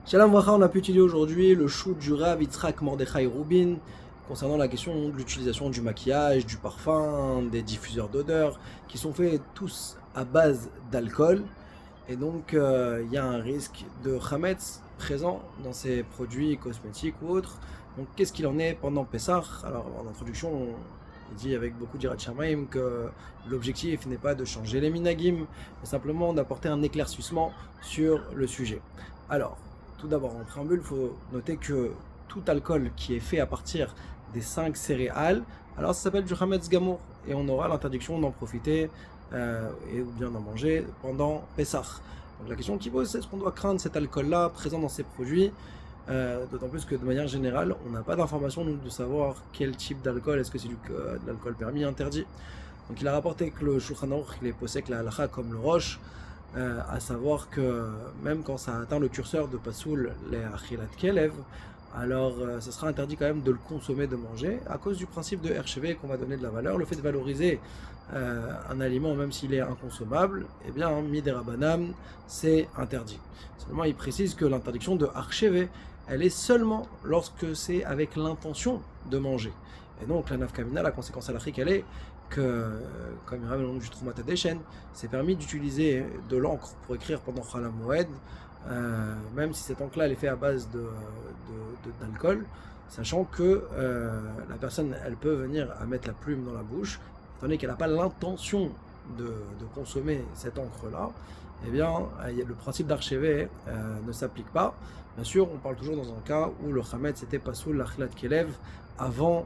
Shalom Vracha, on a pu étudier aujourd'hui le chou du Rav Yitzhak Mordechai Rubin concernant la question de l'utilisation du maquillage, du parfum, des diffuseurs d'odeurs qui sont faits tous à base d'alcool. Et donc il y a un risque de Hametz présent dans ces produits cosmétiques ou autres. Donc qu'est-ce qu'il en est pendant Pessah? Alors en introduction, on dit avec beaucoup d'Yirat Shamayim que l'objectif n'est pas de changer les minagim, mais simplement d'apporter un éclaircissement sur le sujet. Alors, tout d'abord, en préambule, il faut noter que tout alcool qui est fait à partir des 5 céréales, alors ça s'appelle du Hametz Gamour, et on aura l'interdiction d'en profiter et ou bien d'en manger pendant Pessah. Donc la question qui pose, c'est est-ce qu'on doit craindre cet alcool-là présent dans ces produits, d'autant plus que de manière générale, on n'a pas d'information de savoir quel type d'alcool, est-ce que c'est de l'alcool permis, interdit. Donc il a rapporté que le Shulchan Aruch, il est possède la halacha comme le roche, à savoir que même quand ça atteint le curseur de Pasoul, les Achilat Kelev, alors ça sera interdit quand même de le consommer, de manger, à cause du principe de RCV qu'on va donner de la valeur, le fait de valoriser un aliment même s'il est inconsommable, eh bien, Midera Banam, c'est interdit. Seulement, il précise que l'interdiction de RCV, elle est seulement lorsque c'est avec l'intention de manger. Et donc, la nafkamina, la conséquence halachique, elle est que, comme il y a le nom du Troumat Hadeshen, c'est permis d'utiliser de l'encre pour écrire pendant Chol Hamoed, même si cette encre-là elle est faite à base d'alcool, sachant que la personne elle peut venir à mettre la plume dans la bouche, étant donné qu'elle n'a pas l'intention de consommer cette encre-là, eh bien le principe d'archevé ne s'applique pas. Bien sûr, on parle toujours dans un cas où le Hametz était pas sous l'Achlat Kelev avant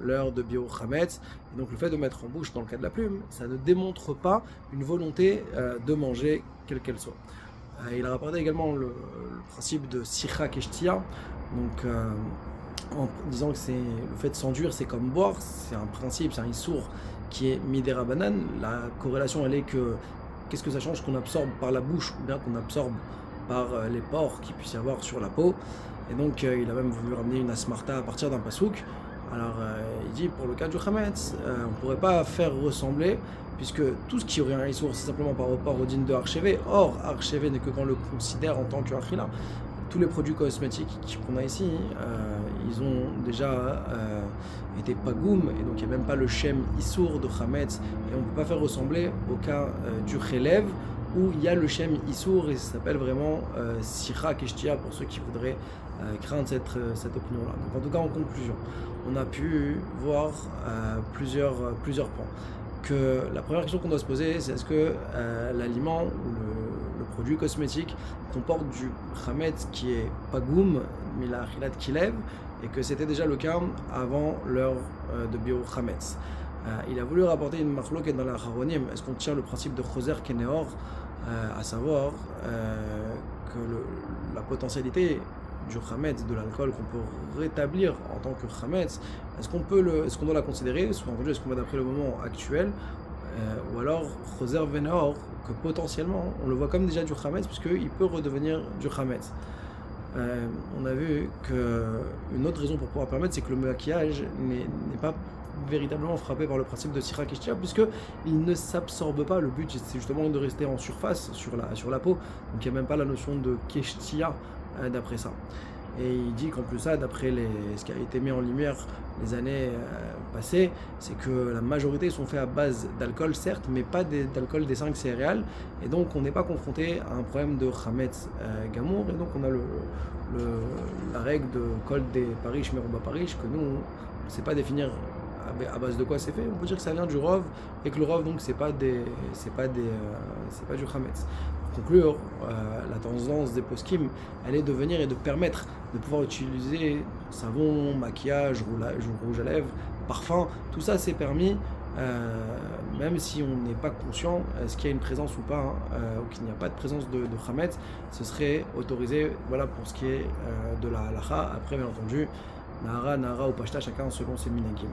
l'heure de Bio Hametz. Et donc le fait de mettre en bouche dans le cas de la plume, ça ne démontre pas une volonté de manger quelle qu'elle soit. Il a rapporté également le principe de Sicha Keshtia, donc en disant que le fait de s'enduire, c'est comme boire, c'est un principe, c'est un issour qui est midera banane. La corrélation, elle est que qu'est-ce que ça change qu'on absorbe par la bouche ou bien qu'on absorbe par les pores qu'il puisse y avoir sur la peau. Et donc il a même voulu ramener une asmarta à partir d'un pasouk. Alors il dit pour le cas du Hametz, on ne pourrait pas faire ressembler, puisque tout ce qui aurait un issour, c'est simplement par rapport au din de Archevé. Or, Archevé n'est que quand on le considère en tant que Achila. Tous les produits cosmétiques qu'on a ici, ils ont déjà été pagoum, et donc il n'y a même pas le shem issour de Hametz, et on ne peut pas faire ressembler au cas du Chelev, où il y a le shem issour, et ça s'appelle vraiment Sicha Keshtia, pour ceux qui voudraient craindre cette opinion-là. Donc en tout cas, en conclusion, on a pu voir plusieurs points. Que la première question qu'on doit se poser, c'est est-ce que l'aliment ou le produit cosmétique comporte du Hametz qui est pagoum, mila achilat kilev, et que c'était déjà le cas avant l'heure de Bio Hametz. Il a voulu rapporter une machloket dans la Haronim, est-ce qu'on tient le principe de Choser Keneor, à savoir que la potentialité du Hametz, de l'alcool qu'on peut rétablir en tant que Hametz, est-ce qu'on doit la considérer, est-ce qu'on va d'après le moment actuel, ou alors Choser Veneor, que potentiellement on le voit comme déjà du Hametz, puisqu'il peut redevenir du Hametz. On a vu qu'une autre raison pour pouvoir permettre, c'est que le maquillage n'est pas véritablement frappé par le principe de Sicha Keshtia, puisqu'il ne s'absorbe pas. Le but, c'est justement de rester en surface, sur la peau. Donc il n'y a même pas la notion de Keshtia d'après ça. Et il dit qu'en plus ça, d'après ce qui a été mis en lumière les années passées, c'est que la majorité sont faits à base d'alcool, certes, mais pas d'alcool des 5 céréales. Et donc on n'est pas confronté à un problème de Hametz Gamour. Et donc on a la règle de Kol des Parish, Meruba Parish, que nous, on ne sait pas définir à base de quoi c'est fait. On peut dire que ça vient du Rov, et que le Rov, donc, c'est pas du Hametz. Pour conclure, la tendance des poskim, elle est de venir et de permettre de pouvoir utiliser savon, maquillage, rouge à lèvres, parfum, tout ça c'est permis, même si on n'est pas conscient est-ce qu'il y a une présence ou pas, ou qu'il n'y a pas de présence de Hametz, ce serait autorisé. Voilà pour ce qui est de la halacha. Après, bien entendu, Nahara ou Pashta, chacun selon ses minagim.